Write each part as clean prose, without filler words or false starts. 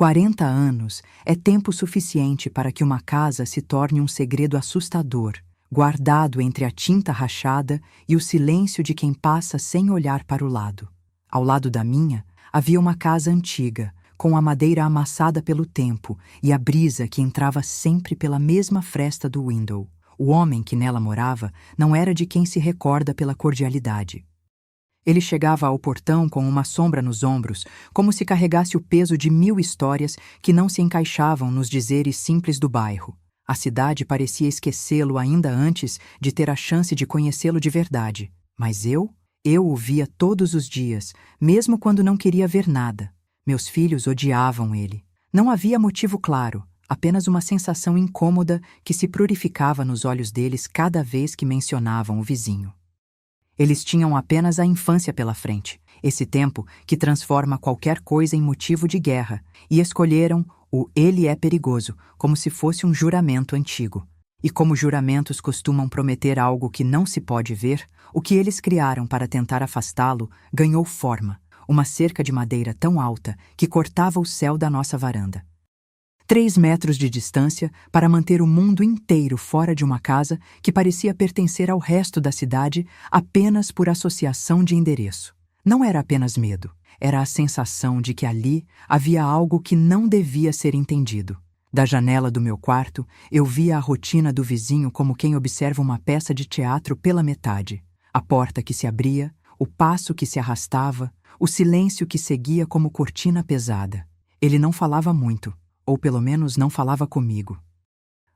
40 anos é tempo suficiente para que uma casa se torne um segredo assustador, guardado entre a tinta rachada e o silêncio de quem passa sem olhar para o lado. Ao lado da minha, havia uma casa antiga, com a madeira amassada pelo tempo e a brisa que entrava sempre pela mesma fresta do window. O homem que nela morava não era de quem se recorda pela cordialidade. Ele chegava ao portão com uma sombra nos ombros, como se carregasse o peso de 1000 histórias que não se encaixavam nos dizeres simples do bairro. A cidade parecia esquecê-lo ainda antes de ter a chance de conhecê-lo de verdade. Mas eu o via todos os dias, mesmo quando não queria ver nada. Meus filhos odiavam ele. Não havia motivo claro, apenas uma sensação incômoda que se prurificava nos olhos deles cada vez que mencionavam o vizinho. Eles tinham apenas a infância pela frente, esse tempo que transforma qualquer coisa em motivo de guerra, e escolheram o "ele é perigoso" como se fosse um juramento antigo. E como juramentos costumam prometer algo que não se pode ver, o que eles criaram para tentar afastá-lo ganhou forma, uma cerca de madeira tão alta que cortava o céu da nossa varanda. 3 metros de distância para manter o mundo inteiro fora de uma casa que parecia pertencer ao resto da cidade apenas por associação de endereço. Não era apenas medo, era a sensação de que ali havia algo que não devia ser entendido. Da janela do meu quarto, eu via a rotina do vizinho como quem observa uma peça de teatro pela metade. A porta que se abria, o passo que se arrastava, o silêncio que seguia como cortina pesada. Ele não falava muito, ou pelo menos não falava comigo.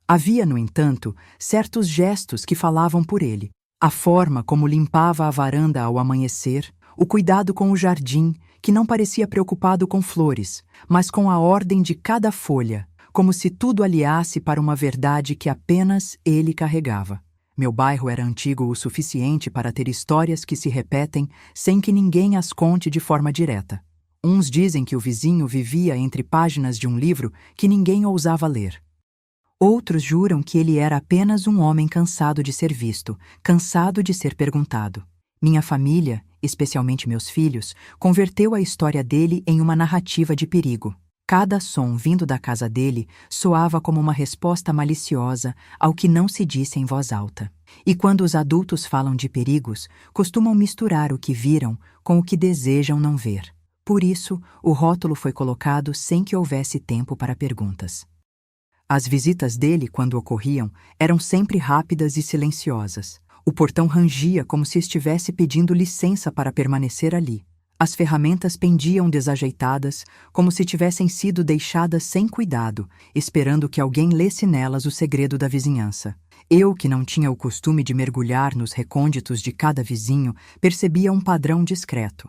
Havia, no entanto, certos gestos que falavam por ele. A forma como limpava a varanda ao amanhecer, o cuidado com o jardim, que não parecia preocupado com flores, mas com a ordem de cada folha, como se tudo aliasse para uma verdade que apenas ele carregava. Meu bairro era antigo o suficiente para ter histórias que se repetem sem que ninguém as conte de forma direta. Uns dizem que o vizinho vivia entre páginas de um livro que ninguém ousava ler. Outros juram que ele era apenas um homem cansado de ser visto, cansado de ser perguntado. Minha família, especialmente meus filhos, converteu a história dele em uma narrativa de perigo. Cada som vindo da casa dele soava como uma resposta maliciosa ao que não se disse em voz alta. E quando os adultos falam de perigos, costumam misturar o que viram com o que desejam não ver. Por isso, o rótulo foi colocado sem que houvesse tempo para perguntas. As visitas dele, quando ocorriam, eram sempre rápidas e silenciosas. O portão rangia como se estivesse pedindo licença para permanecer ali. As ferramentas pendiam desajeitadas, como se tivessem sido deixadas sem cuidado, esperando que alguém lesse nelas o segredo da vizinhança. Eu, que não tinha o costume de mergulhar nos recônditos de cada vizinho, percebia um padrão discreto.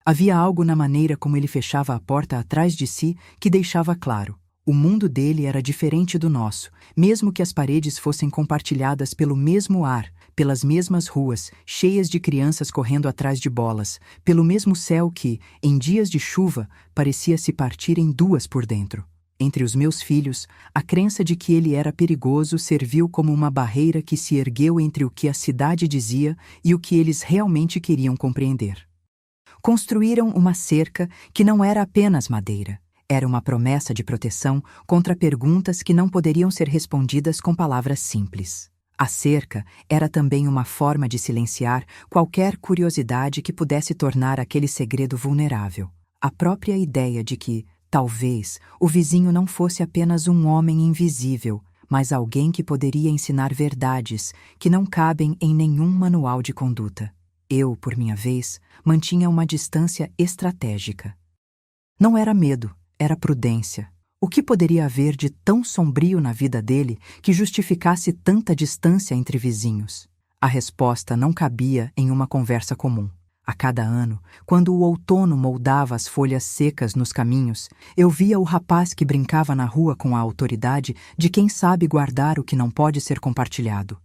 Havia algo na maneira como ele fechava a porta atrás de si que deixava claro. O mundo dele era diferente do nosso, mesmo que as paredes fossem compartilhadas pelo mesmo ar, pelas mesmas ruas, cheias de crianças correndo atrás de bolas, pelo mesmo céu que, em dias de chuva, parecia se partir em duas por dentro. Entre os meus filhos, a crença de que ele era perigoso serviu como uma barreira que se ergueu entre o que a cidade dizia e o que eles realmente queriam compreender. Construíram uma cerca que não era apenas madeira. Era uma promessa de proteção contra perguntas que não poderiam ser respondidas com palavras simples. A cerca era também uma forma de silenciar qualquer curiosidade que pudesse tornar aquele segredo vulnerável. A própria ideia de que, talvez, o vizinho não fosse apenas um homem invisível, mas alguém que poderia ensinar verdades que não cabem em nenhum manual de conduta. Eu, por minha vez, mantinha uma distância estratégica. Não era medo, era prudência. O que poderia haver de tão sombrio na vida dele que justificasse tanta distância entre vizinhos? A resposta não cabia em uma conversa comum. A cada ano, quando o outono moldava as folhas secas nos caminhos, eu via o rapaz que brincava na rua com a autoridade de quem sabe guardar o que não pode ser compartilhado.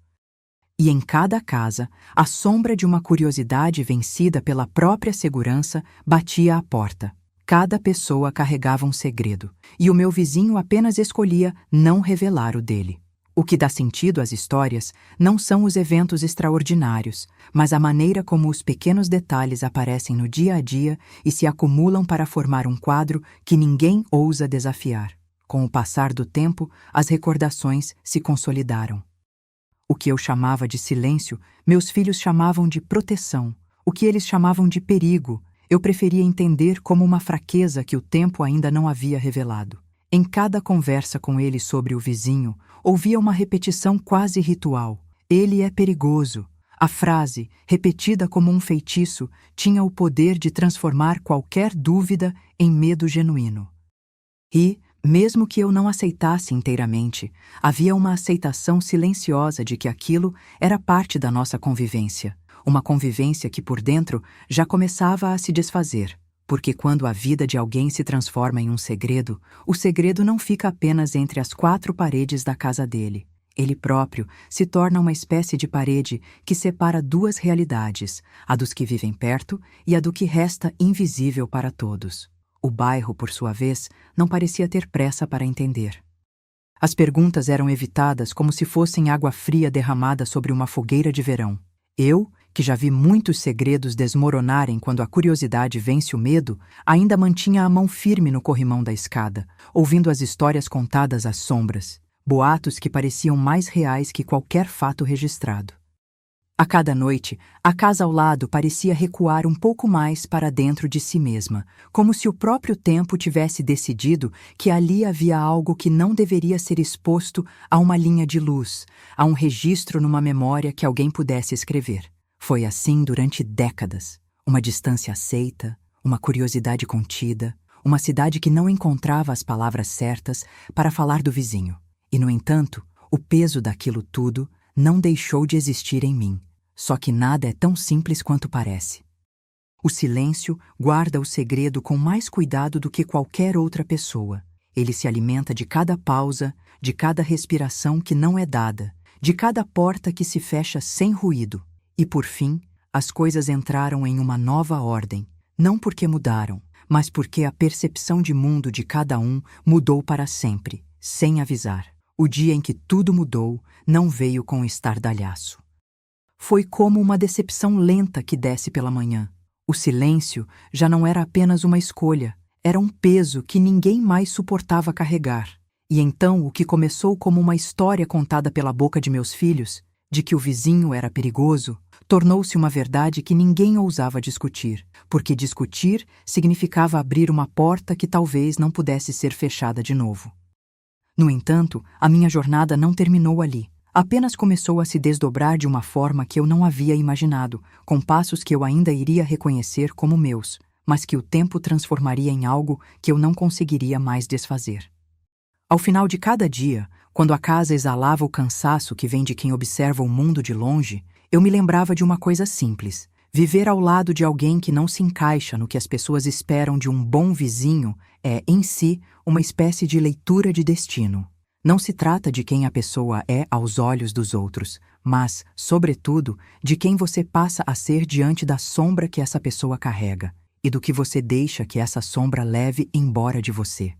E em cada casa, a sombra de uma curiosidade vencida pela própria segurança batia à porta. Cada pessoa carregava um segredo, e o meu vizinho apenas escolhia não revelar o dele. O que dá sentido às histórias não são os eventos extraordinários, mas a maneira como os pequenos detalhes aparecem no dia a dia e se acumulam para formar um quadro que ninguém ousa desafiar. Com o passar do tempo, as recordações se consolidaram. O que eu chamava de silêncio, meus filhos chamavam de proteção. O que eles chamavam de perigo, eu preferia entender como uma fraqueza que o tempo ainda não havia revelado. Em cada conversa com ele sobre o vizinho, ouvia uma repetição quase ritual. Ele é perigoso. A frase, repetida como um feitiço, tinha o poder de transformar qualquer dúvida em medo genuíno. E, mesmo que eu não aceitasse inteiramente, havia uma aceitação silenciosa de que aquilo era parte da nossa convivência. Uma convivência que por dentro já começava a se desfazer. Porque quando a vida de alguém se transforma em um segredo, o segredo não fica apenas entre as quatro paredes da casa dele. Ele próprio se torna uma espécie de parede que separa duas realidades, a dos que vivem perto e a do que resta invisível para todos. O bairro, por sua vez, não parecia ter pressa para entender. As perguntas eram evitadas como se fossem água fria derramada sobre uma fogueira de verão. Eu, que já vi muitos segredos desmoronarem quando a curiosidade vence o medo, ainda mantinha a mão firme no corrimão da escada, ouvindo as histórias contadas às sombras, boatos que pareciam mais reais que qualquer fato registrado. A cada noite, a casa ao lado parecia recuar um pouco mais para dentro de si mesma, como se o próprio tempo tivesse decidido que ali havia algo que não deveria ser exposto a uma linha de luz, a um registro numa memória que alguém pudesse escrever. Foi assim durante décadas. Uma distância aceita, uma curiosidade contida, uma cidade que não encontrava as palavras certas para falar do vizinho. E, no entanto, o peso daquilo tudo não deixou de existir em mim. Só que nada é tão simples quanto parece. O silêncio guarda o segredo com mais cuidado do que qualquer outra pessoa. Ele se alimenta de cada pausa, de cada respiração que não é dada, de cada porta que se fecha sem ruído. E, por fim, as coisas entraram em uma nova ordem, não porque mudaram, mas porque a percepção de mundo de cada um mudou para sempre, sem avisar. O dia em que tudo mudou não veio com estardalhaço. Foi como uma decepção lenta que desce pela manhã. O silêncio já não era apenas uma escolha, era um peso que ninguém mais suportava carregar. E então o que começou como uma história contada pela boca de meus filhos, de que o vizinho era perigoso, tornou-se uma verdade que ninguém ousava discutir, porque discutir significava abrir uma porta que talvez não pudesse ser fechada de novo. No entanto, a minha jornada não terminou ali. Apenas começou a se desdobrar de uma forma que eu não havia imaginado, com passos que eu ainda iria reconhecer como meus, mas que o tempo transformaria em algo que eu não conseguiria mais desfazer. Ao final de cada dia, quando a casa exalava o cansaço que vem de quem observa o mundo de longe, eu me lembrava de uma coisa simples. Viver ao lado de alguém que não se encaixa no que as pessoas esperam de um bom vizinho é, em si, uma espécie de leitura de destino. Não se trata de quem a pessoa é aos olhos dos outros, mas, sobretudo, de quem você passa a ser diante da sombra que essa pessoa carrega e do que você deixa que essa sombra leve embora de você.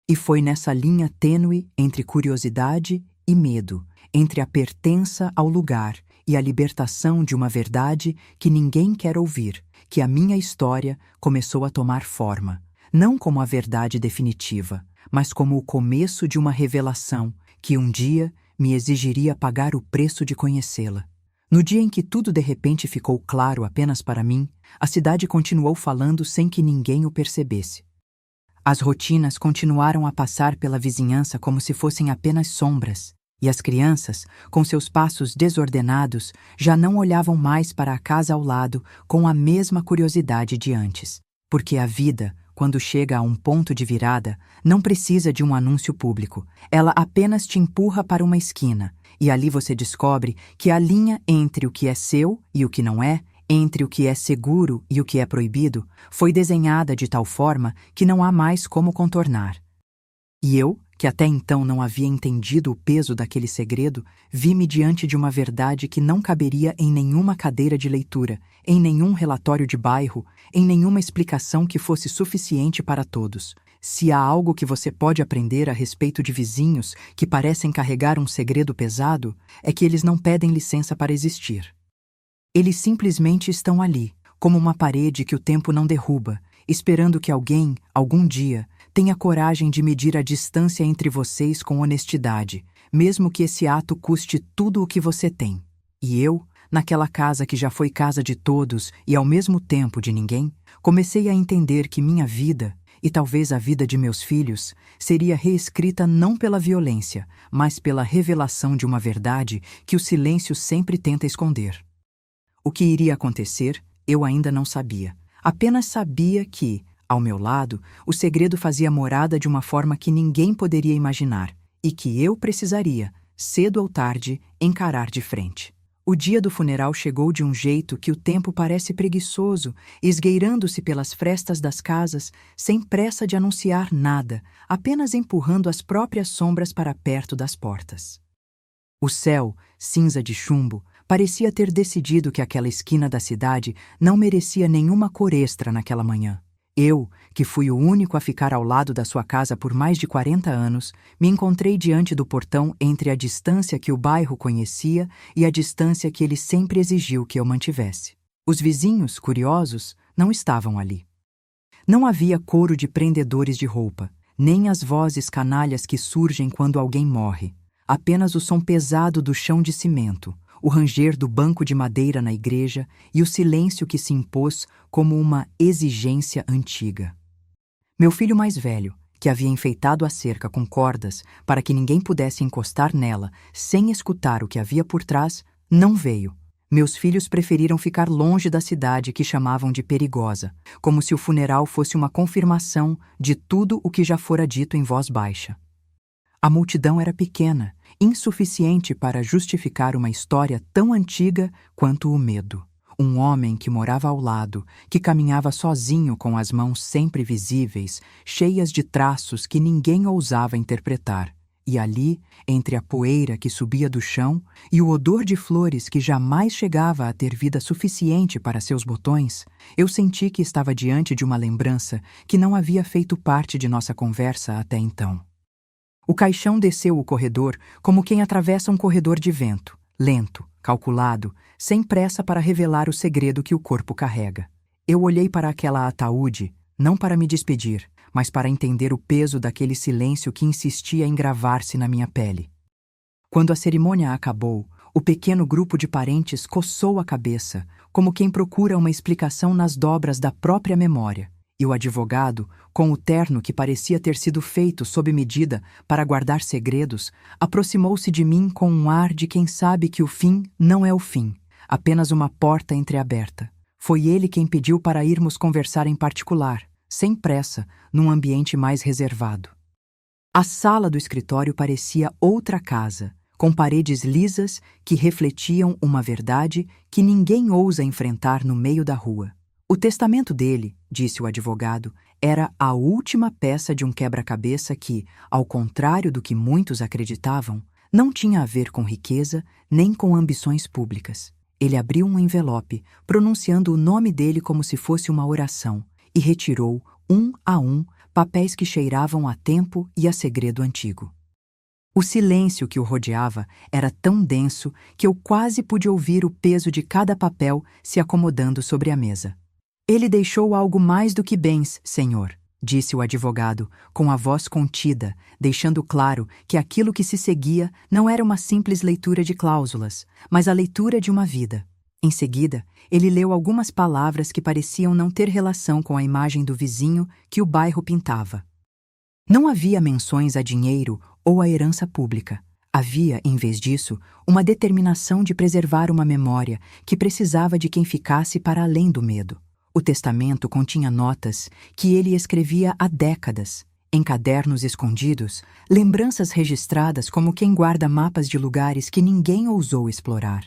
E foi nessa linha tênue entre curiosidade e medo, entre a pertença ao lugar e a libertação de uma verdade que ninguém quer ouvir, que a minha história começou a tomar forma, não como a verdade definitiva, mas como o começo de uma revelação que um dia me exigiria pagar o preço de conhecê-la. No dia em que tudo de repente ficou claro apenas para mim, a cidade continuou falando sem que ninguém o percebesse. As rotinas continuaram a passar pela vizinhança como se fossem apenas sombras, e as crianças, com seus passos desordenados, já não olhavam mais para a casa ao lado com a mesma curiosidade de antes. Porque a vida, quando chega a um ponto de virada, não precisa de um anúncio público. Ela apenas te empurra para uma esquina, e ali você descobre que a linha entre o que é seu e o que não é, entre o que é seguro e o que é proibido, foi desenhada de tal forma que não há mais como contornar. E eu, que até então não havia entendido o peso daquele segredo, vi-me diante de uma verdade que não caberia em nenhuma cadeira de leitura, em nenhum relatório de bairro, em nenhuma explicação que fosse suficiente para todos. Se há algo que você pode aprender a respeito de vizinhos que parecem carregar um segredo pesado, é que eles não pedem licença para existir. Eles simplesmente estão ali, como uma parede que o tempo não derruba, esperando que alguém, algum dia, tenha coragem de medir a distância entre vocês com honestidade, mesmo que esse ato custe tudo o que você tem. E eu, naquela casa que já foi casa de todos e ao mesmo tempo de ninguém, comecei a entender que minha vida, e talvez a vida de meus filhos, seria reescrita não pela violência, mas pela revelação de uma verdade que o silêncio sempre tenta esconder. O que iria acontecer, eu ainda não sabia. Apenas sabia que, ao meu lado, o segredo fazia morada de uma forma que ninguém poderia imaginar, e que eu precisaria, cedo ou tarde, encarar de frente. O dia do funeral chegou de um jeito que o tempo parece preguiçoso, esgueirando-se pelas frestas das casas, sem pressa de anunciar nada, apenas empurrando as próprias sombras para perto das portas. O céu, cinza de chumbo, parecia ter decidido que aquela esquina da cidade não merecia nenhuma cor extra naquela manhã. Eu, que fui o único a ficar ao lado da sua casa por mais de 40 anos, me encontrei diante do portão entre a distância que o bairro conhecia e a distância que ele sempre exigiu que eu mantivesse. Os vizinhos, curiosos, não estavam ali. Não havia coro de prendedores de roupa, nem as vozes canalhas que surgem quando alguém morre. Apenas o som pesado do chão de cimento, o ranger do banco de madeira na igreja e o silêncio que se impôs como uma exigência antiga. Meu filho mais velho, que havia enfeitado a cerca com cordas para que ninguém pudesse encostar nela sem escutar o que havia por trás, não veio. Meus filhos preferiram ficar longe da cidade que chamavam de perigosa, como se o funeral fosse uma confirmação de tudo o que já fora dito em voz baixa. A multidão era pequena, insuficiente para justificar uma história tão antiga quanto o medo. Um homem que morava ao lado, que caminhava sozinho com as mãos sempre visíveis, cheias de traços que ninguém ousava interpretar. E ali, entre a poeira que subia do chão e o odor de flores que jamais chegava a ter vida suficiente para seus botões, eu senti que estava diante de uma lembrança que não havia feito parte de nossa conversa até então. O caixão desceu o corredor como quem atravessa um corredor de vento, lento, calculado, sem pressa para revelar o segredo que o corpo carrega. Eu olhei para aquela ataúde, não para me despedir, mas para entender o peso daquele silêncio que insistia em gravar-se na minha pele. Quando a cerimônia acabou, o pequeno grupo de parentes coçou a cabeça, como quem procura uma explicação nas dobras da própria memória. E o advogado, com o terno que parecia ter sido feito sob medida para guardar segredos, aproximou-se de mim com um ar de quem sabe que o fim não é o fim, apenas uma porta entreaberta. Foi ele quem pediu para irmos conversar em particular, sem pressa, num ambiente mais reservado. A sala do escritório parecia outra casa, com paredes lisas que refletiam uma verdade que ninguém ousa enfrentar no meio da rua. O testamento dele, disse o advogado, era a última peça de um quebra-cabeça que, ao contrário do que muitos acreditavam, não tinha a ver com riqueza nem com ambições públicas. Ele abriu um envelope, pronunciando o nome dele como se fosse uma oração, e retirou, um a um, papéis que cheiravam a tempo e a segredo antigo. O silêncio que o rodeava era tão denso que eu quase pude ouvir o peso de cada papel se acomodando sobre a mesa. Ele deixou algo mais do que bens, senhor, disse o advogado, com a voz contida, deixando claro que aquilo que se seguia não era uma simples leitura de cláusulas, mas a leitura de uma vida. Em seguida, ele leu algumas palavras que pareciam não ter relação com a imagem do vizinho que o bairro pintava. Não havia menções a dinheiro ou a herança pública. Havia, em vez disso, uma determinação de preservar uma memória que precisava de quem ficasse para além do medo. O testamento continha notas que ele escrevia há décadas, em cadernos escondidos, lembranças registradas como quem guarda mapas de lugares que ninguém ousou explorar.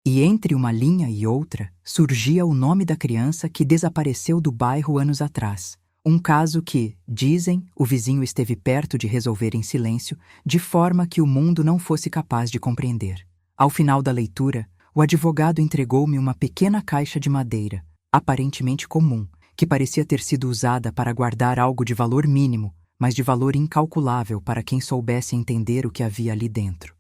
E entre uma linha e outra, surgia o nome da criança que desapareceu do bairro anos atrás. Um caso que, dizem, o vizinho esteve perto de resolver em silêncio, de forma que o mundo não fosse capaz de compreender. Ao final da leitura, o advogado entregou-me uma pequena caixa de madeira, aparentemente comum, que parecia ter sido usada para guardar algo de valor mínimo, mas de valor incalculável para quem soubesse entender o que havia ali dentro.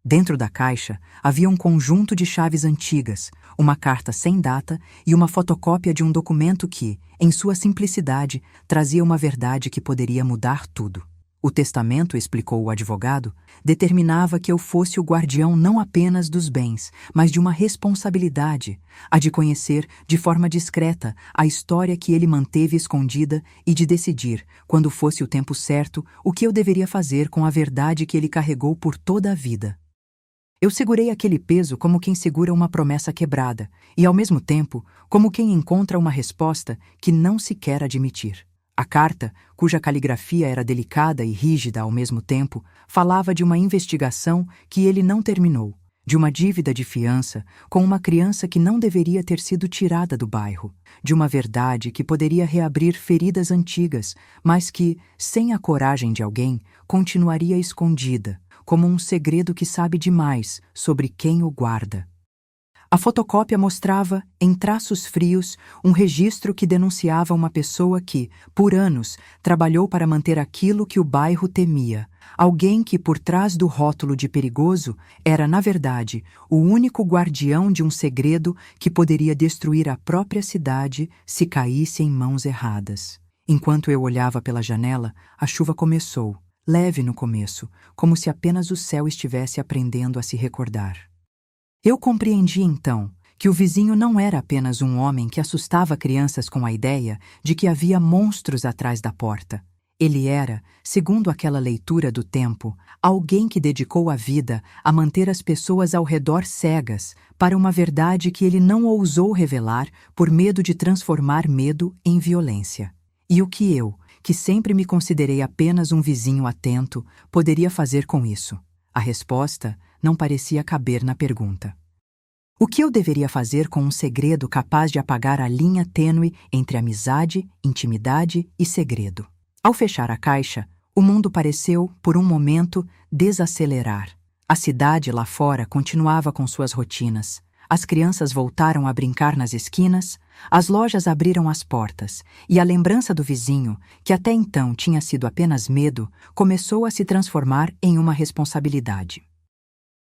Dentro da caixa havia um conjunto de chaves antigas, uma carta sem data e uma fotocópia de um documento que, em sua simplicidade, trazia uma verdade que poderia mudar tudo. O testamento, explicou o advogado, determinava que eu fosse o guardião não apenas dos bens, mas de uma responsabilidade, a de conhecer, de forma discreta, a história que ele manteve escondida e de decidir, quando fosse o tempo certo, o que eu deveria fazer com a verdade que ele carregou por toda a vida. Eu segurei aquele peso como quem segura uma promessa quebrada e, ao mesmo tempo, como quem encontra uma resposta que não se quer admitir. A carta, cuja caligrafia era delicada e rígida ao mesmo tempo, falava de uma investigação que ele não terminou, de uma dívida de fiança com uma criança que não deveria ter sido tirada do bairro, de uma verdade que poderia reabrir feridas antigas, mas que, sem a coragem de alguém, continuaria escondida, como um segredo que sabe demais sobre quem o guarda. A fotocópia mostrava, em traços frios, um registro que denunciava uma pessoa que, por anos, trabalhou para manter aquilo que o bairro temia. Alguém que, por trás do rótulo de perigoso, era, na verdade, o único guardião de um segredo que poderia destruir a própria cidade se caísse em mãos erradas. Enquanto eu olhava pela janela, a chuva começou, leve no começo, como se apenas o céu estivesse aprendendo a se recordar. Eu compreendi então que o vizinho não era apenas um homem que assustava crianças com a ideia de que havia monstros atrás da porta. Ele era, segundo aquela leitura do tempo, alguém que dedicou a vida a manter as pessoas ao redor cegas para uma verdade que ele não ousou revelar por medo de transformar medo em violência. E o que eu, que sempre me considerei apenas um vizinho atento, poderia fazer com isso? A resposta não parecia caber na pergunta. O que eu deveria fazer com um segredo capaz de apagar a linha tênue entre amizade, intimidade e segredo? Ao fechar a caixa, o mundo pareceu, por um momento, desacelerar. A cidade lá fora continuava com suas rotinas. As crianças voltaram a brincar nas esquinas, as lojas abriram as portas, e a lembrança do vizinho, que até então tinha sido apenas medo, começou a se transformar em uma responsabilidade.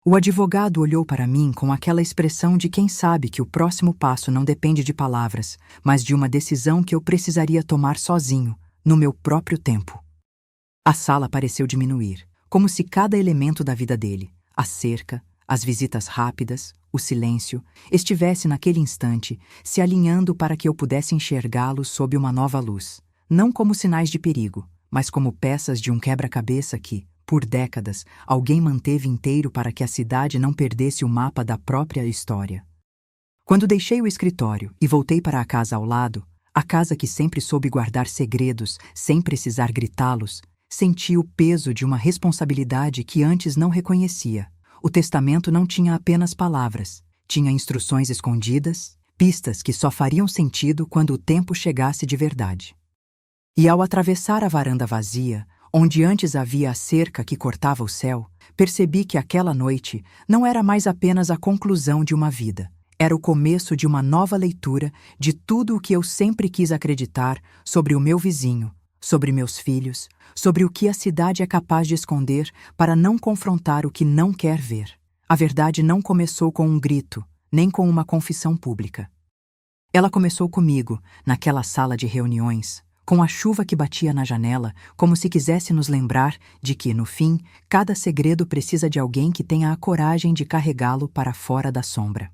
O advogado olhou para mim com aquela expressão de quem sabe que o próximo passo não depende de palavras, mas de uma decisão que eu precisaria tomar sozinho, no meu próprio tempo. A sala pareceu diminuir, como se cada elemento da vida dele, a cerca, as visitas rápidas, o silêncio, estivesse naquele instante se alinhando para que eu pudesse enxergá-lo sob uma nova luz, não como sinais de perigo, mas como peças de um quebra-cabeça que, por décadas, alguém manteve inteiro para que a cidade não perdesse o mapa da própria história. Quando deixei o escritório e voltei para a casa ao lado, a casa que sempre soube guardar segredos sem precisar gritá-los, senti o peso de uma responsabilidade que antes não reconhecia. O testamento não tinha apenas palavras, tinha instruções escondidas, pistas que só fariam sentido quando o tempo chegasse de verdade. E ao atravessar a varanda vazia, onde antes havia a cerca que cortava o céu, percebi que aquela noite não era mais apenas a conclusão de uma vida. Era o começo de uma nova leitura de tudo o que eu sempre quis acreditar sobre o meu vizinho, sobre meus filhos, sobre o que a cidade é capaz de esconder para não confrontar o que não quer ver. A verdade não começou com um grito, nem com uma confissão pública. Ela começou comigo, naquela sala de reuniões, com a chuva que batia na janela, como se quisesse nos lembrar de que, no fim, cada segredo precisa de alguém que tenha a coragem de carregá-lo para fora da sombra.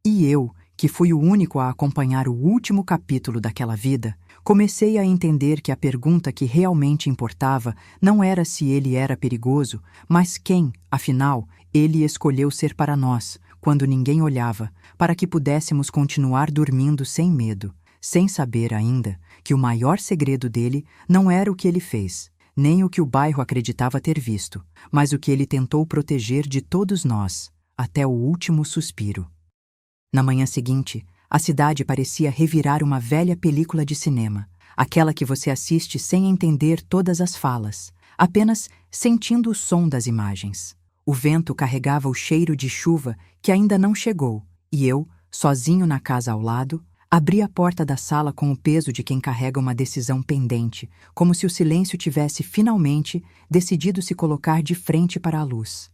E eu, que fui o único a acompanhar o último capítulo daquela vida, comecei a entender que a pergunta que realmente importava não era se ele era perigoso, mas quem, afinal, ele escolheu ser para nós, quando ninguém olhava, para que pudéssemos continuar dormindo sem medo, sem saber ainda que o maior segredo dele não era o que ele fez, nem o que o bairro acreditava ter visto, mas o que ele tentou proteger de todos nós, até o último suspiro. Na manhã seguinte, a cidade parecia revirar uma velha película de cinema, aquela que você assiste sem entender todas as falas, apenas sentindo o som das imagens. O vento carregava o cheiro de chuva que ainda não chegou, e eu, sozinho na casa ao lado, Abri a porta da sala com o peso de quem carrega uma decisão pendente, como se o silêncio tivesse, finalmente, decidido se colocar de frente para a luz.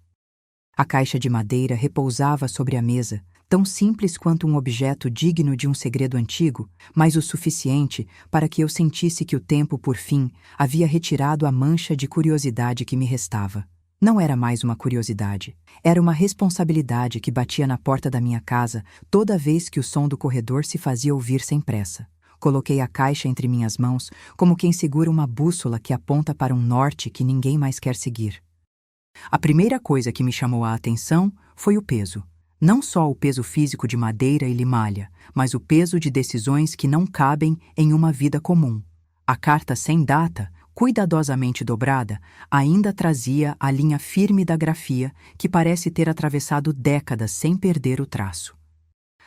A caixa de madeira repousava sobre a mesa, tão simples quanto um objeto digno de um segredo antigo, mas o suficiente para que eu sentisse que o tempo, por fim, havia retirado a mancha de curiosidade que me restava. Não era mais uma curiosidade, era uma responsabilidade que batia na porta da minha casa toda vez que o som do corredor se fazia ouvir sem pressa. Coloquei a caixa entre minhas mãos, como quem segura uma bússola que aponta para um norte que ninguém mais quer seguir. A primeira coisa que me chamou a atenção foi o peso. Não só o peso físico de madeira e limalha, mas o peso de decisões que não cabem em uma vida comum. A carta sem data, cuidadosamente dobrada, ainda trazia a linha firme da grafia que parece ter atravessado décadas sem perder o traço.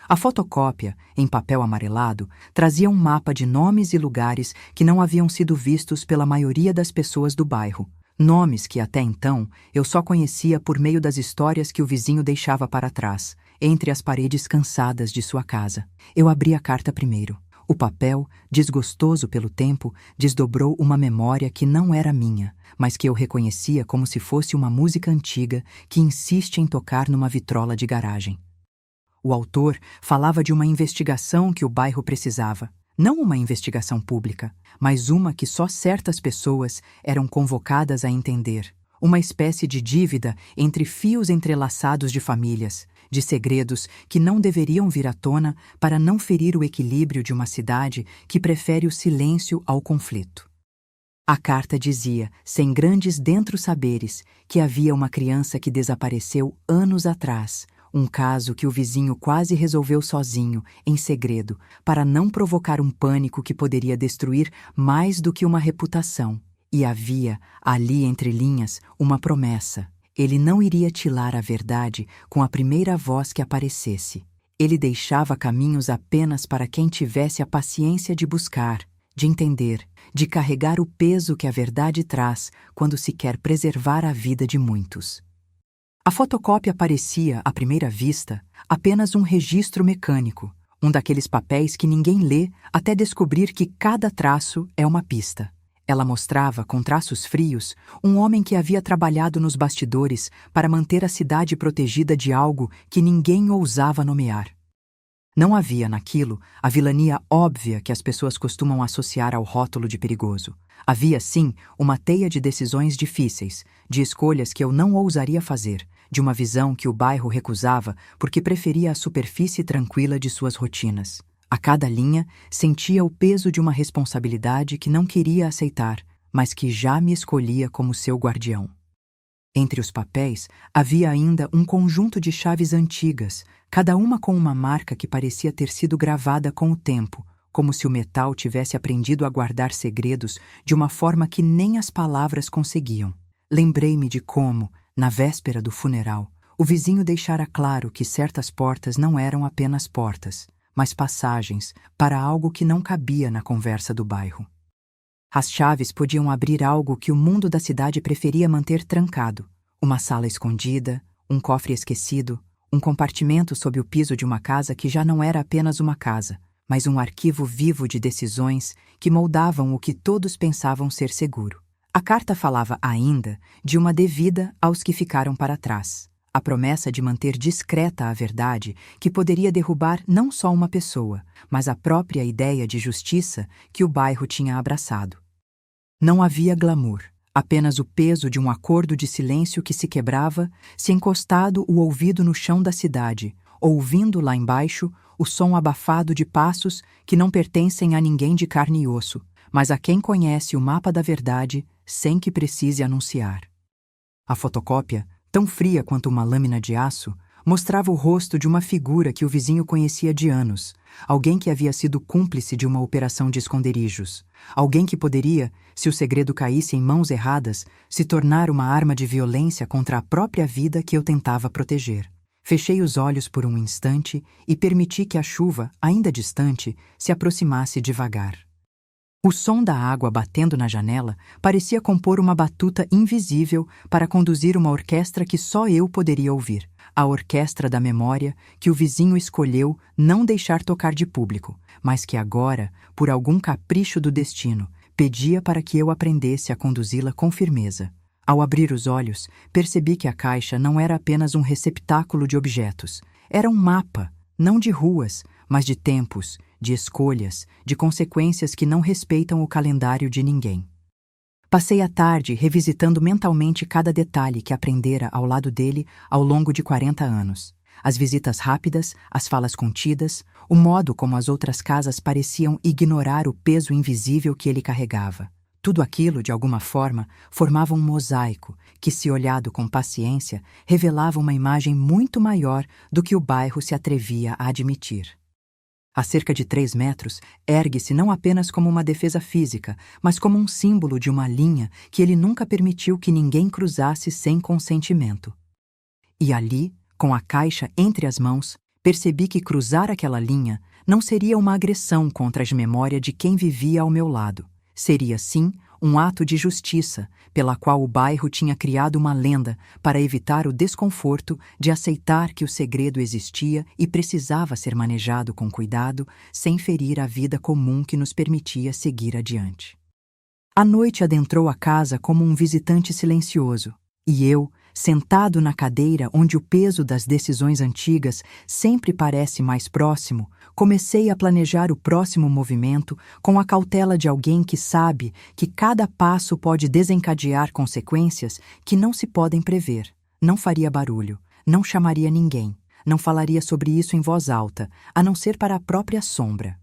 A fotocópia, em papel amarelado, trazia um mapa de nomes e lugares que não haviam sido vistos pela maioria das pessoas do bairro. Nomes que, até então, eu só conhecia por meio das histórias que o vizinho deixava para trás, entre as paredes cansadas de sua casa. Eu abri a carta primeiro. O papel, desgostoso pelo tempo, desdobrou uma memória que não era minha, mas que eu reconhecia como se fosse uma música antiga que insiste em tocar numa vitrola de garagem. O autor falava de uma investigação que o bairro precisava. Não uma investigação pública, mas uma que só certas pessoas eram convocadas a entender. Uma espécie de dívida entre fios entrelaçados de famílias, de segredos que não deveriam vir à tona para não ferir o equilíbrio de uma cidade que prefere o silêncio ao conflito. A carta dizia, sem grandes dentro-saberes, que havia uma criança que desapareceu anos atrás, um caso que o vizinho quase resolveu sozinho, em segredo, para não provocar um pânico que poderia destruir mais do que uma reputação. E havia, ali entre linhas, uma promessa. Ele não iria tilar a verdade com a primeira voz que aparecesse. Ele deixava caminhos apenas para quem tivesse a paciência de buscar, de entender, de carregar o peso que a verdade traz quando se quer preservar a vida de muitos. A fotocópia parecia, à primeira vista, apenas um registro mecânico, um daqueles papéis que ninguém lê até descobrir que cada traço é uma pista. Ela mostrava, com traços frios, um homem que havia trabalhado nos bastidores para manter a cidade protegida de algo que ninguém ousava nomear. Não havia naquilo a vilania óbvia que as pessoas costumam associar ao rótulo de perigoso. Havia, sim, uma teia de decisões difíceis, de escolhas que eu não ousaria fazer, de uma visão que o bairro recusava porque preferia a superfície tranquila de suas rotinas. A cada linha, sentia o peso de uma responsabilidade que não queria aceitar, mas que já me escolhia como seu guardião. Entre os papéis, havia ainda um conjunto de chaves antigas, cada uma com uma marca que parecia ter sido gravada com o tempo, como se o metal tivesse aprendido a guardar segredos de uma forma que nem as palavras conseguiam. Lembrei-me de como, na véspera do funeral, o vizinho deixara claro que certas portas não eram apenas portas, mas passagens para algo que não cabia na conversa do bairro. As chaves podiam abrir algo que o mundo da cidade preferia manter trancado: uma sala escondida, um cofre esquecido, um compartimento sob o piso de uma casa que já não era apenas uma casa, mas um arquivo vivo de decisões que moldavam o que todos pensavam ser seguro. A carta falava ainda de uma devida aos que ficaram para trás, a promessa de manter discreta a verdade que poderia derrubar não só uma pessoa, mas a própria ideia de justiça que o bairro tinha abraçado. Não havia glamour, apenas o peso de um acordo de silêncio que se quebrava se encostado o ouvido no chão da cidade, ouvindo lá embaixo o som abafado de passos que não pertencem a ninguém de carne e osso, mas a quem conhece o mapa da verdade sem que precise anunciar. A fotocópia, tão fria quanto uma lâmina de aço, mostrava o rosto de uma figura que o vizinho conhecia de anos, alguém que havia sido cúmplice de uma operação de esconderijos, alguém que poderia, se o segredo caísse em mãos erradas, se tornar uma arma de violência contra a própria vida que eu tentava proteger. Fechei os olhos por um instante e permiti que a chuva, ainda distante, se aproximasse devagar. O som da água batendo na janela parecia compor uma batuta invisível para conduzir uma orquestra que só eu poderia ouvir. a orquestra da memória que o vizinho escolheu não deixar tocar de público, mas que agora, por algum capricho do destino, pedia para que eu aprendesse a conduzi-la com firmeza. Ao abrir os olhos, percebi que a caixa não era apenas um receptáculo de objetos. Era um mapa, não de ruas, mas de tempos, de escolhas, de consequências que não respeitam o calendário de ninguém. Passei a tarde revisitando mentalmente cada detalhe que aprendera ao lado dele ao longo de 40 anos. As visitas rápidas, as falas contidas, o modo como as outras casas pareciam ignorar o peso invisível que ele carregava. Tudo aquilo, de alguma forma, formava um mosaico que, se olhado com paciência, revelava uma imagem muito maior do que o bairro se atrevia a admitir. A cerca de 3 metros, ergue-se não apenas como uma defesa física, mas como um símbolo de uma linha que ele nunca permitiu que ninguém cruzasse sem consentimento. E ali, com a caixa entre as mãos, percebi que cruzar aquela linha não seria uma agressão contra a memória de quem vivia ao meu lado. Seria, sim, um ato de justiça, pela qual o bairro tinha criado uma lenda para evitar o desconforto de aceitar que o segredo existia e precisava ser manejado com cuidado, sem ferir a vida comum que nos permitia seguir adiante. A noite adentrou a casa como um visitante silencioso, e eu, sentado na cadeira onde o peso das decisões antigas sempre parece mais próximo, comecei a planejar o próximo movimento com a cautela de alguém que sabe que cada passo pode desencadear consequências que não se podem prever. Não faria barulho, não chamaria ninguém, não falaria sobre isso em voz alta, a não ser para a própria sombra.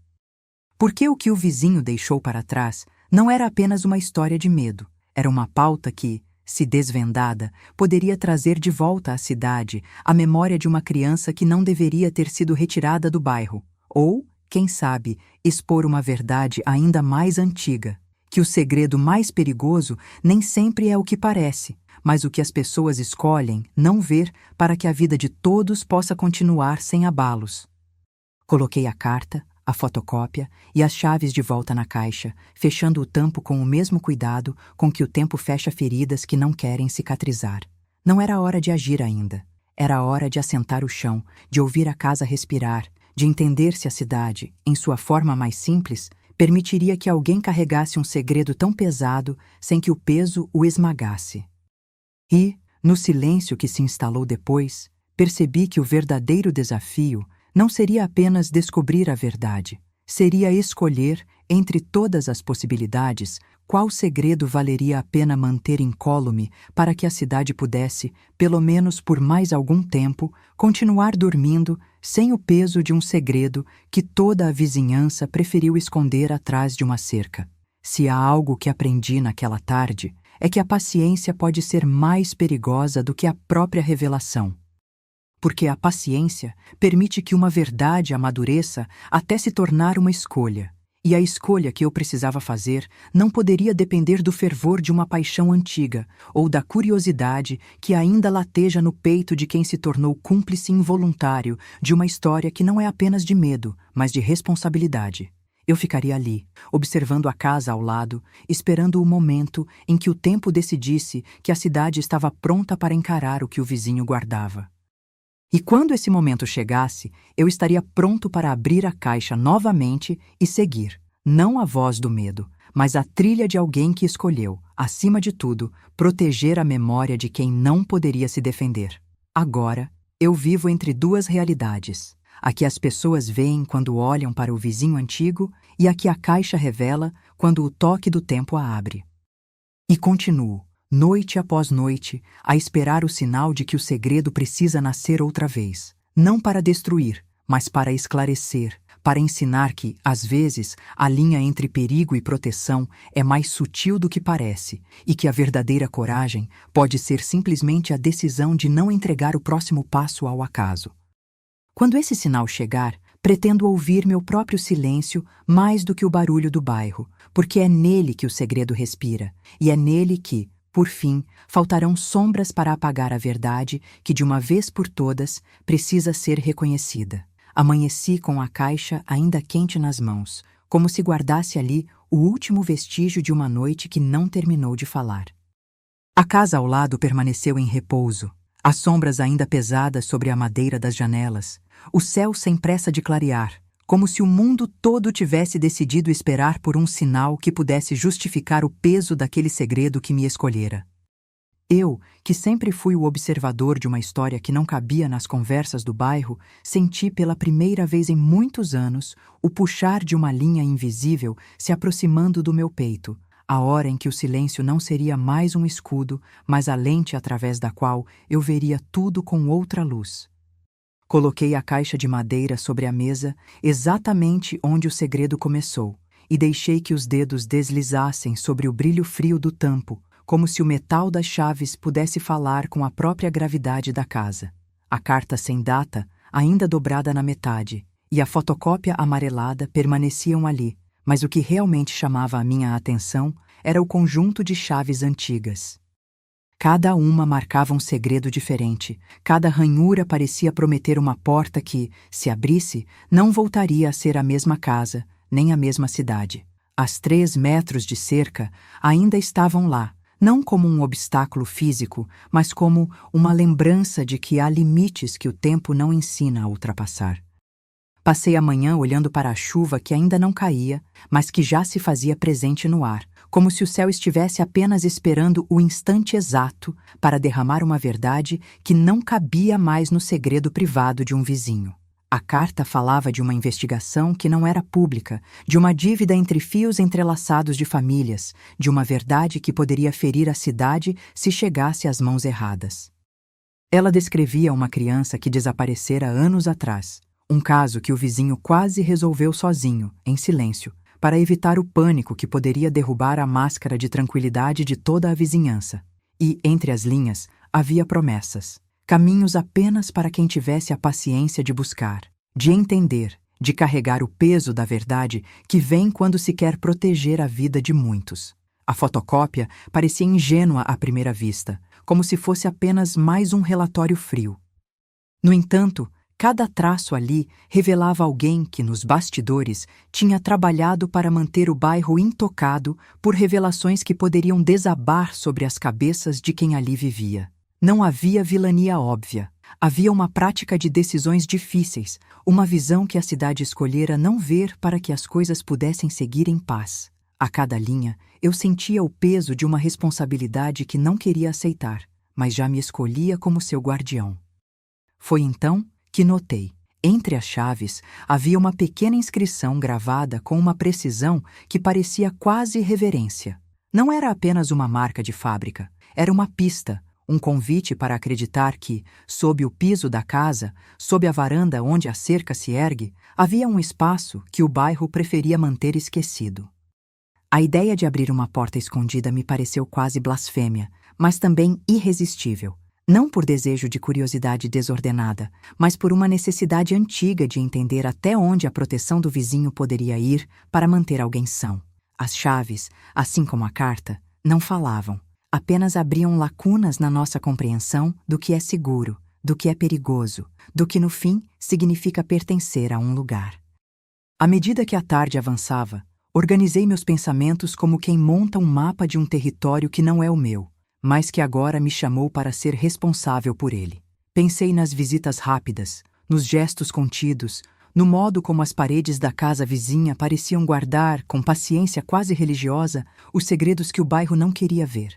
Porque o que o vizinho deixou para trás não era apenas uma história de medo, era uma pauta que, se desvendada, poderia trazer de volta à cidade a memória de uma criança que não deveria ter sido retirada do bairro, ou, quem sabe, expor uma verdade ainda mais antiga, que o segredo mais perigoso nem sempre é o que parece, mas o que as pessoas escolhem não ver para que a vida de todos possa continuar sem abalos. Coloquei a carta, a fotocópia e as chaves de volta na caixa, fechando o tampo com o mesmo cuidado com que o tempo fecha feridas que não querem cicatrizar. Não era hora de agir ainda. Era hora de assentar o chão, de ouvir a casa respirar, de entender se a cidade, em sua forma mais simples, permitiria que alguém carregasse um segredo tão pesado sem que o peso o esmagasse. E, no silêncio que se instalou depois, percebi que o verdadeiro desafio não seria apenas descobrir a verdade, seria escolher, entre todas as possibilidades, qual segredo valeria a pena manter incólume para que a cidade pudesse, pelo menos por mais algum tempo, continuar dormindo sem o peso de um segredo que toda a vizinhança preferiu esconder atrás de uma cerca. Se há algo que aprendi naquela tarde, é que a paciência pode ser mais perigosa do que a própria revelação. Porque a paciência permite que uma verdade amadureça até se tornar uma escolha, e a escolha que eu precisava fazer não poderia depender do fervor de uma paixão antiga ou da curiosidade que ainda lateja no peito de quem se tornou cúmplice involuntário de uma história que não é apenas de medo, mas de responsabilidade. Eu ficaria ali, observando a casa ao lado, esperando o momento em que o tempo decidisse que a cidade estava pronta para encarar o que o vizinho guardava. E quando esse momento chegasse, eu estaria pronto para abrir a caixa novamente e seguir, não a voz do medo, mas a trilha de alguém que escolheu, acima de tudo, proteger a memória de quem não poderia se defender. Agora, eu vivo entre duas realidades, a que as pessoas veem quando olham para o vizinho antigo e a que a caixa revela quando o toque do tempo a abre. E continuo, noite após noite, a esperar o sinal de que o segredo precisa nascer outra vez. Não para destruir, mas para esclarecer, para ensinar que, às vezes, a linha entre perigo e proteção é mais sutil do que parece, e que a verdadeira coragem pode ser simplesmente a decisão de não entregar o próximo passo ao acaso. Quando esse sinal chegar, pretendo ouvir meu próprio silêncio mais do que o barulho do bairro, porque é nele que o segredo respira, e é nele que, por fim, faltarão sombras para apagar a verdade que, de uma vez por todas, precisa ser reconhecida. Amanheci com a caixa ainda quente nas mãos, como se guardasse ali o último vestígio de uma noite que não terminou de falar. A casa ao lado permaneceu em repouso. As sombras ainda pesadas sobre a madeira das janelas, o céu sem pressa de clarear, como se o mundo todo tivesse decidido esperar por um sinal que pudesse justificar o peso daquele segredo que me escolhera. Eu, que sempre fui o observador de uma história que não cabia nas conversas do bairro, senti pela primeira vez em muitos anos o puxar de uma linha invisível se aproximando do meu peito, a hora em que o silêncio não seria mais um escudo, mas a lente através da qual eu veria tudo com outra luz. Coloquei a caixa de madeira sobre a mesa, exatamente onde o segredo começou, e deixei que os dedos deslizassem sobre o brilho frio do tampo, como se o metal das chaves pudesse falar com a própria gravidade da casa. A carta sem data, ainda dobrada na metade, e a fotocópia amarelada permaneciam ali, mas o que realmente chamava a minha atenção era o conjunto de chaves antigas. Cada uma marcava um segredo diferente, cada ranhura parecia prometer uma porta que, se abrisse, não voltaria a ser a mesma casa, nem a mesma cidade. As 3 metros de cerca ainda estavam lá, não como um obstáculo físico, mas como uma lembrança de que há limites que o tempo não ensina a ultrapassar. Passei a manhã olhando para a chuva que ainda não caía, mas que já se fazia presente no ar, como se o céu estivesse apenas esperando o instante exato para derramar uma verdade que não cabia mais no segredo privado de um vizinho. A carta falava de uma investigação que não era pública, de uma dívida entre fios entrelaçados de famílias, de uma verdade que poderia ferir a cidade se chegasse às mãos erradas. Ela descrevia uma criança que desaparecera anos atrás, um caso que o vizinho quase resolveu sozinho, em silêncio, para evitar o pânico que poderia derrubar a máscara de tranquilidade de toda a vizinhança. E, entre as linhas, havia promessas. Caminhos apenas para quem tivesse a paciência de buscar, de entender, de carregar o peso da verdade que vem quando se quer proteger a vida de muitos. A fotocópia parecia ingênua à primeira vista, como se fosse apenas mais um relatório frio. No entanto, cada traço ali revelava alguém que, nos bastidores, tinha trabalhado para manter o bairro intocado por revelações que poderiam desabar sobre as cabeças de quem ali vivia. Não havia vilania óbvia. Havia uma prática de decisões difíceis, uma visão que a cidade escolhera não ver para que as coisas pudessem seguir em paz. A cada linha, eu sentia o peso de uma responsabilidade que não queria aceitar, mas já me escolhia como seu guardião. Foi então que notei. Entre as chaves, havia uma pequena inscrição gravada com uma precisão que parecia quase reverência. Não era apenas uma marca de fábrica, era uma pista, um convite para acreditar que, sob o piso da casa, sob a varanda onde a cerca se ergue, havia um espaço que o bairro preferia manter esquecido. A ideia de abrir uma porta escondida me pareceu quase blasfêmia, mas também irresistível. Não por desejo de curiosidade desordenada, mas por uma necessidade antiga de entender até onde a proteção do vizinho poderia ir para manter alguém são. As chaves, assim como a carta, não falavam. Apenas abriam lacunas na nossa compreensão do que é seguro, do que é perigoso, do que no fim significa pertencer a um lugar. À medida que a tarde avançava, organizei meus pensamentos como quem monta um mapa de um território que não é o meu, mas que agora me chamou para ser responsável por ele. Pensei nas visitas rápidas, nos gestos contidos, no modo como as paredes da casa vizinha pareciam guardar, com paciência quase religiosa, os segredos que o bairro não queria ver.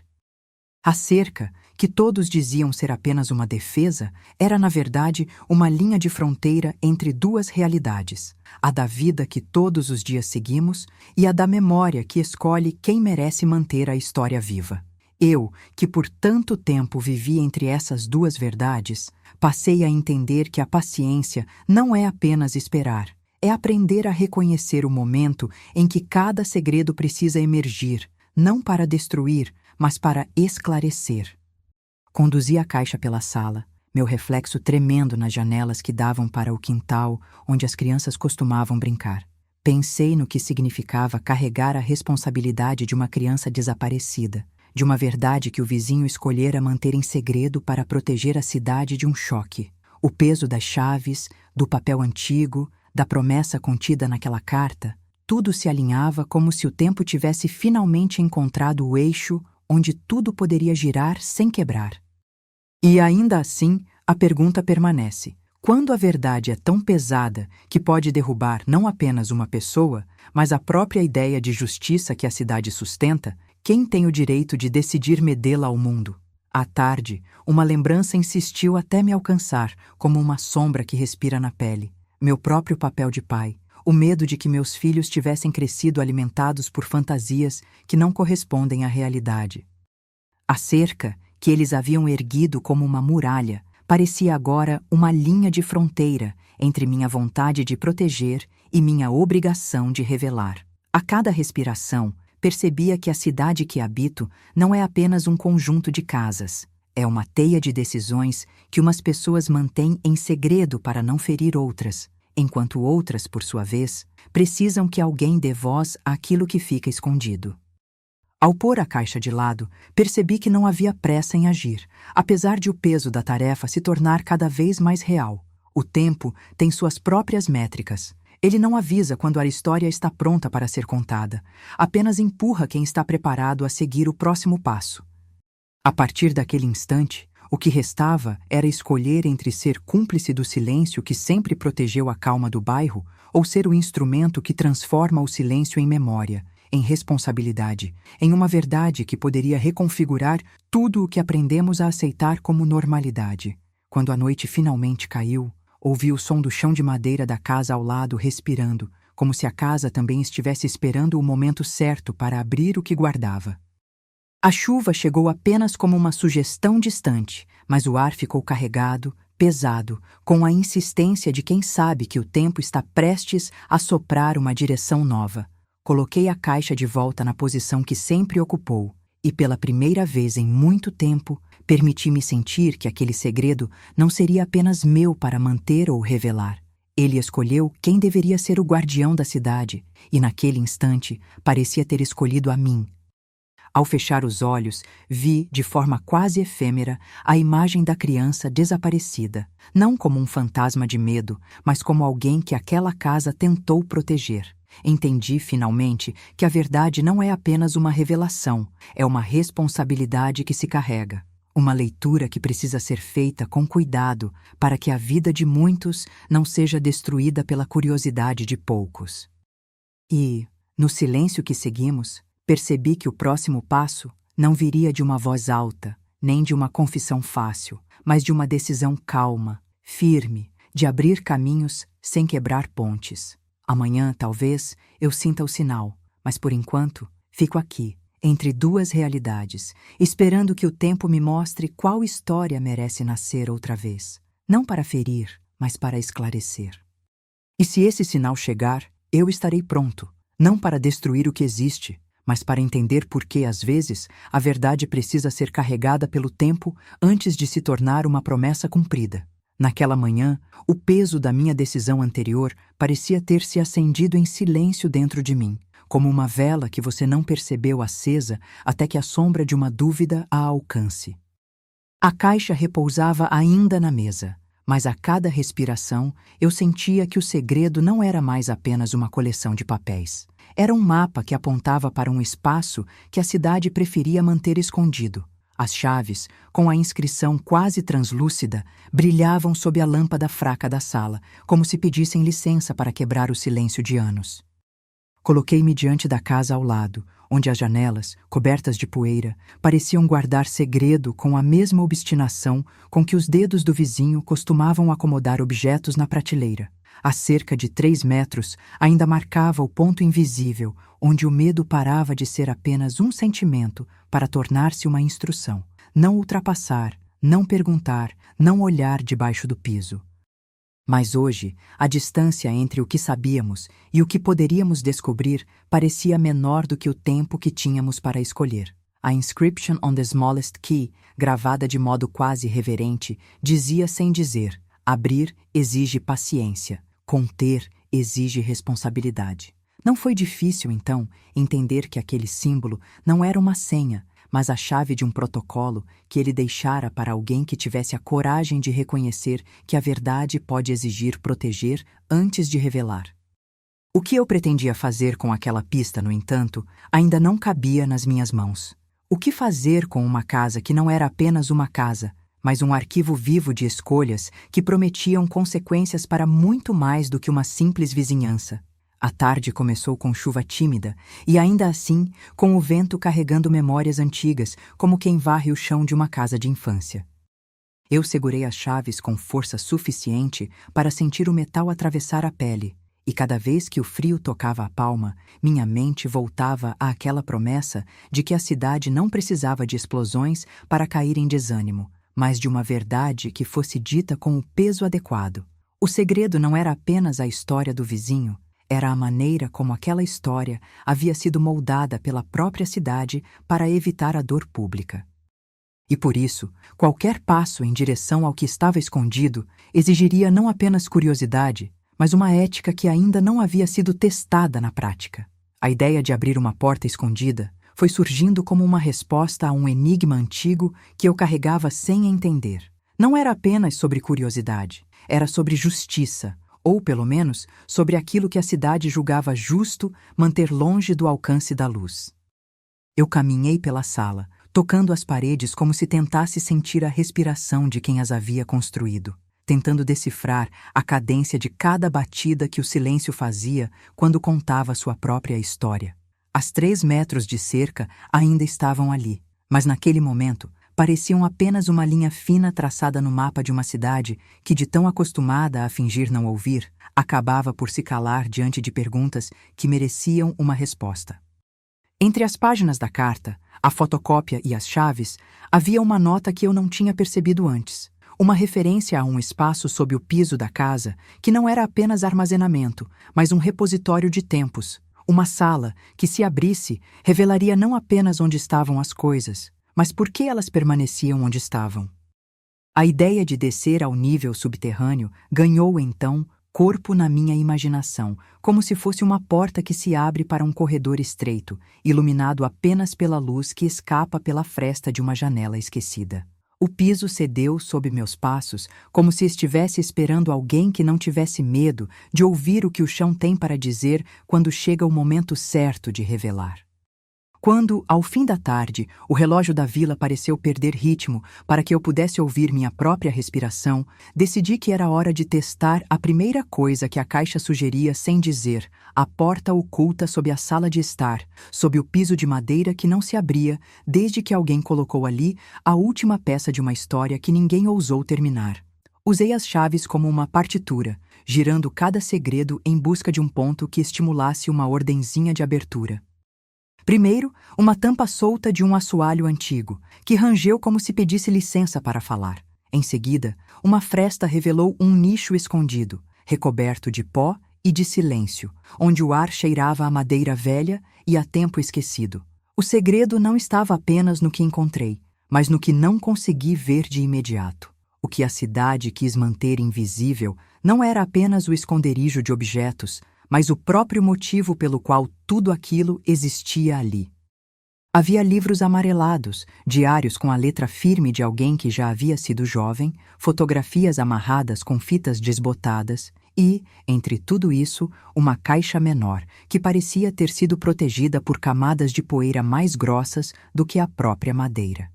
A cerca, que todos diziam ser apenas uma defesa, era na verdade uma linha de fronteira entre 2 realidades, a da vida que todos os dias seguimos e a da memória que escolhe quem merece manter a história viva. Eu, que por tanto tempo vivi entre essas 2 verdades, passei a entender que a paciência não é apenas esperar, é aprender a reconhecer o momento em que cada segredo precisa emergir, não para destruir, mas para esclarecer. Conduzi a caixa pela sala, meu reflexo tremendo nas janelas que davam para o quintal onde as crianças costumavam brincar. Pensei no que significava carregar a responsabilidade de uma criança desaparecida, de uma verdade que o vizinho escolhera manter em segredo para proteger a cidade de um choque. O peso das chaves, do papel antigo, da promessa contida naquela carta, tudo se alinhava como se o tempo tivesse finalmente encontrado o eixo onde tudo poderia girar sem quebrar. E ainda assim, a pergunta permanece: quando a verdade é tão pesada que pode derrubar não apenas uma pessoa, mas a própria ideia de justiça que a cidade sustenta, quem tem o direito de decidir medê-la ao mundo? À tarde, uma lembrança insistiu até me alcançar, como uma sombra que respira na pele. Meu próprio papel de pai, o medo de que meus filhos tivessem crescido alimentados por fantasias que não correspondem à realidade. A cerca, que eles haviam erguido como uma muralha, parecia agora uma linha de fronteira entre minha vontade de proteger e minha obrigação de revelar. A cada respiração, percebia que a cidade que habito não é apenas um conjunto de casas. É uma teia de decisões que umas pessoas mantêm em segredo para não ferir outras, enquanto outras, por sua vez, precisam que alguém dê voz àquilo que fica escondido. Ao pôr a caixa de lado, percebi que não havia pressa em agir, apesar de o peso da tarefa se tornar cada vez mais real. O tempo tem suas próprias métricas. Ele não avisa quando a história está pronta para ser contada, apenas empurra quem está preparado a seguir o próximo passo. A partir daquele instante, o que restava era escolher entre ser cúmplice do silêncio que sempre protegeu a calma do bairro ou ser o instrumento que transforma o silêncio em memória, em responsabilidade, em uma verdade que poderia reconfigurar tudo o que aprendemos a aceitar como normalidade. Quando a noite finalmente caiu, ouvi o som do chão de madeira da casa ao lado respirando, como se a casa também estivesse esperando o momento certo para abrir o que guardava. A chuva chegou apenas como uma sugestão distante, mas o ar ficou carregado, pesado, com a insistência de quem sabe que o tempo está prestes a soprar uma direção nova. Coloquei a caixa de volta na posição que sempre ocupou, e pela primeira vez em muito tempo, permiti-me sentir que aquele segredo não seria apenas meu para manter ou revelar. Ele escolheu quem deveria ser o guardião da cidade, e naquele instante parecia ter escolhido a mim. Ao fechar os olhos, vi, de forma quase efêmera, a imagem da criança desaparecida, não como um fantasma de medo, mas como alguém que aquela casa tentou proteger. Entendi, finalmente, que a verdade não é apenas uma revelação, é uma responsabilidade que se carrega. Uma leitura que precisa ser feita com cuidado para que a vida de muitos não seja destruída pela curiosidade de poucos. E, no silêncio que seguimos, percebi que o próximo passo não viria de uma voz alta, nem de uma confissão fácil, mas de uma decisão calma, firme, de abrir caminhos sem quebrar pontes. Amanhã, talvez, eu sinta o sinal, mas por enquanto, fico aqui, entre duas realidades, esperando que o tempo me mostre qual história merece nascer outra vez, não para ferir, mas para esclarecer. E se esse sinal chegar, eu estarei pronto, não para destruir o que existe, mas para entender por que, às vezes, a verdade precisa ser carregada pelo tempo antes de se tornar uma promessa cumprida. Naquela manhã, o peso da minha decisão anterior parecia ter se acendido em silêncio dentro de mim, como uma vela que você não percebeu acesa até que a sombra de uma dúvida a alcance. A caixa repousava ainda na mesa, mas a cada respiração eu sentia que o segredo não era mais apenas uma coleção de papéis. Era um mapa que apontava para um espaço que a cidade preferia manter escondido. As chaves, com a inscrição quase translúcida, brilhavam sob a lâmpada fraca da sala, como se pedissem licença para quebrar o silêncio de anos. Coloquei-me diante da casa ao lado, onde as janelas, cobertas de poeira, pareciam guardar segredo com a mesma obstinação com que os dedos do vizinho costumavam acomodar objetos na prateleira. A cerca de 3 metros ainda marcava o ponto invisível, onde o medo parava de ser apenas um sentimento para tornar-se uma instrução. Não ultrapassar, não perguntar, não olhar debaixo do piso. Mas hoje, a distância entre o que sabíamos e o que poderíamos descobrir parecia menor do que o tempo que tínhamos para escolher. A inscription on the smallest key, gravada de modo quase reverente, dizia sem dizer: abrir exige paciência, conter exige responsabilidade. Não foi difícil, então, entender que aquele símbolo não era uma senha, mas a chave de um protocolo que ele deixara para alguém que tivesse a coragem de reconhecer que a verdade pode exigir proteger antes de revelar. O que eu pretendia fazer com aquela pista, no entanto, ainda não cabia nas minhas mãos. O que fazer com uma casa que não era apenas uma casa, mas um arquivo vivo de escolhas que prometiam consequências para muito mais do que uma simples vizinhança. A tarde começou com chuva tímida e, ainda assim, com o vento carregando memórias antigas, como quem varre o chão de uma casa de infância. Eu segurei as chaves com força suficiente para sentir o metal atravessar a pele, e cada vez que o frio tocava a palma, minha mente voltava àquela promessa de que a cidade não precisava de explosões para cair em desânimo, mas de uma verdade que fosse dita com o peso adequado. O segredo não era apenas a história do vizinho, era a maneira como aquela história havia sido moldada pela própria cidade para evitar a dor pública. E por isso, qualquer passo em direção ao que estava escondido exigiria não apenas curiosidade, mas uma ética que ainda não havia sido testada na prática. A ideia de abrir uma porta escondida foi surgindo como uma resposta a um enigma antigo que eu carregava sem entender. Não era apenas sobre curiosidade, era sobre justiça, ou, pelo menos, sobre aquilo que a cidade julgava justo manter longe do alcance da luz. Eu caminhei pela sala, tocando as paredes como se tentasse sentir a respiração de quem as havia construído, tentando decifrar a cadência de cada batida que o silêncio fazia quando contava sua própria história. As 3 metros de cerca ainda estavam ali, mas naquele momento pareciam apenas uma linha fina traçada no mapa de uma cidade que, de tão acostumada a fingir não ouvir, acabava por se calar diante de perguntas que mereciam uma resposta. Entre as páginas da carta, a fotocópia e as chaves, havia uma nota que eu não tinha percebido antes. Uma referência a um espaço sob o piso da casa que não era apenas armazenamento, mas um repositório de tempos. Uma sala que, se abrisse, revelaria não apenas onde estavam as coisas, mas por que elas permaneciam onde estavam. A ideia de descer ao nível subterrâneo ganhou, então, corpo na minha imaginação, como se fosse uma porta que se abre para um corredor estreito, iluminado apenas pela luz que escapa pela fresta de uma janela esquecida. O piso cedeu sob meus passos, como se estivesse esperando alguém que não tivesse medo de ouvir o que o chão tem para dizer quando chega o momento certo de revelar. Quando, ao fim da tarde, o relógio da vila pareceu perder ritmo para que eu pudesse ouvir minha própria respiração, decidi que era hora de testar a primeira coisa que a caixa sugeria sem dizer: a porta oculta sob a sala de estar, sob o piso de madeira que não se abria desde que alguém colocou ali a última peça de uma história que ninguém ousou terminar. Usei as chaves como uma partitura, girando cada segredo em busca de um ponto que estimulasse uma ordenzinha de abertura. Primeiro, uma tampa solta de um assoalho antigo, que rangeu como se pedisse licença para falar. Em seguida, uma fresta revelou um nicho escondido, recoberto de pó e de silêncio, onde o ar cheirava a madeira velha e a tempo esquecido. O segredo não estava apenas no que encontrei, mas no que não consegui ver de imediato. O que a cidade quis manter invisível não era apenas o esconderijo de objetos, mas o próprio motivo pelo qual tudo aquilo existia ali. Havia livros amarelados, diários com a letra firme de alguém que já havia sido jovem, fotografias amarradas com fitas desbotadas e, entre tudo isso, uma caixa menor, que parecia ter sido protegida por camadas de poeira mais grossas do que a própria madeira.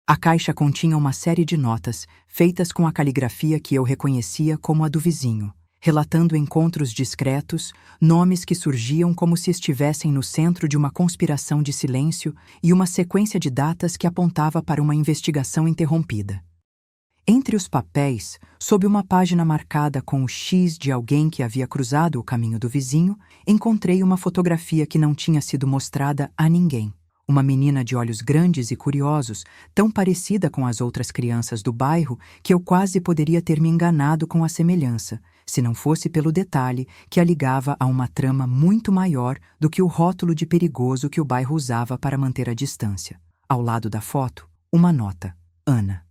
A caixa continha uma série de notas, feitas com a caligrafia que eu reconhecia como a do vizinho, relatando encontros discretos, nomes que surgiam como se estivessem no centro de uma conspiração de silêncio e uma sequência de datas que apontava para uma investigação interrompida. Entre os papéis, sob uma página marcada com o X de alguém que havia cruzado o caminho do vizinho, encontrei uma fotografia que não tinha sido mostrada a ninguém. Uma menina de olhos grandes e curiosos, tão parecida com as outras crianças do bairro que eu quase poderia ter me enganado com a semelhança, se não fosse pelo detalhe que a ligava a uma trama muito maior do que o rótulo de perigoso que o bairro usava para manter a distância. Ao lado da foto, uma nota: Ana.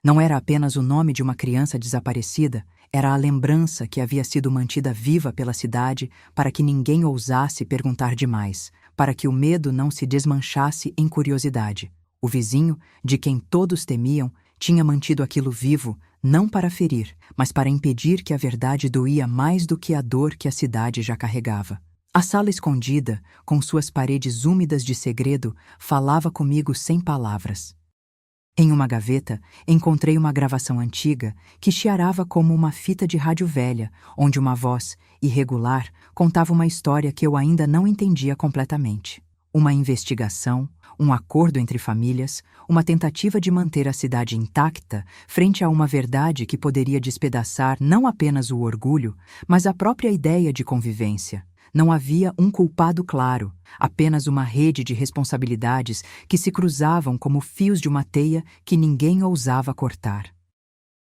Não era apenas o nome de uma criança desaparecida, era a lembrança que havia sido mantida viva pela cidade para que ninguém ousasse perguntar demais, para que o medo não se desmanchasse em curiosidade. O vizinho, de quem todos temiam, tinha mantido aquilo vivo, não para ferir, mas para impedir que a verdade doía mais do que a dor que a cidade já carregava. A sala escondida, com suas paredes úmidas de segredo, falava comigo sem palavras. Em uma gaveta, encontrei uma gravação antiga que chiarava como uma fita de rádio velha, onde uma voz, irregular, contava uma história que eu ainda não entendia completamente. Uma investigação, um acordo entre famílias, uma tentativa de manter a cidade intacta frente a uma verdade que poderia despedaçar não apenas o orgulho, mas a própria ideia de convivência. Não havia um culpado claro, apenas uma rede de responsabilidades que se cruzavam como fios de uma teia que ninguém ousava cortar.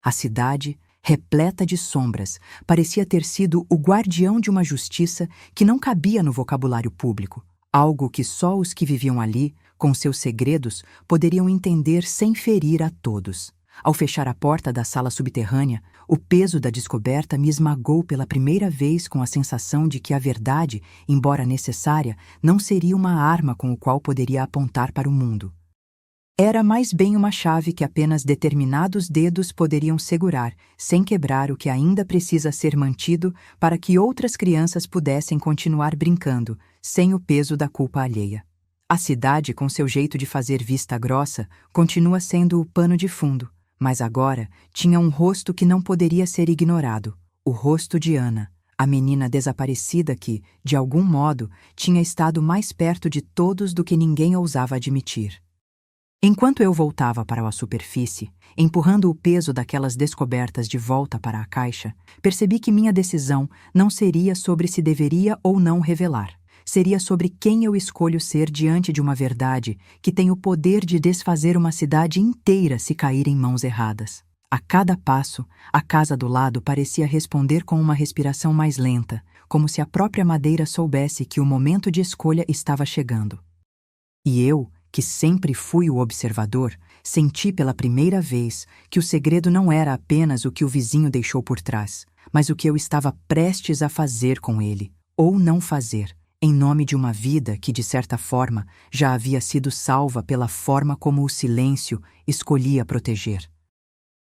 A cidade, repleta de sombras, parecia ter sido o guardião de uma justiça que não cabia no vocabulário público, algo que só os que viviam ali, com seus segredos, poderiam entender sem ferir a todos. Ao fechar a porta da sala subterrânea, o peso da descoberta me esmagou pela primeira vez com a sensação de que a verdade, embora necessária, não seria uma arma com a qual poderia apontar para o mundo. Era mais bem uma chave que apenas determinados dedos poderiam segurar, sem quebrar o que ainda precisa ser mantido para que outras crianças pudessem continuar brincando, sem o peso da culpa alheia. A cidade, com seu jeito de fazer vista grossa, continua sendo o pano de fundo, mas agora tinha um rosto que não poderia ser ignorado, o rosto de Ana, a menina desaparecida que, de algum modo, tinha estado mais perto de todos do que ninguém ousava admitir. Enquanto eu voltava para a superfície, empurrando o peso daquelas descobertas de volta para a caixa, percebi que minha decisão não seria sobre se deveria ou não revelar. Seria sobre quem eu escolho ser diante de uma verdade que tem o poder de desfazer uma cidade inteira se cair em mãos erradas. A cada passo, a casa do lado parecia responder com uma respiração mais lenta, como se a própria madeira soubesse que o momento de escolha estava chegando. E eu, que sempre fui o observador, senti pela primeira vez que o segredo não era apenas o que o vizinho deixou por trás, mas o que eu estava prestes a fazer com ele, ou não fazer, em nome de uma vida que, de certa forma, já havia sido salva pela forma como o silêncio escolhia proteger.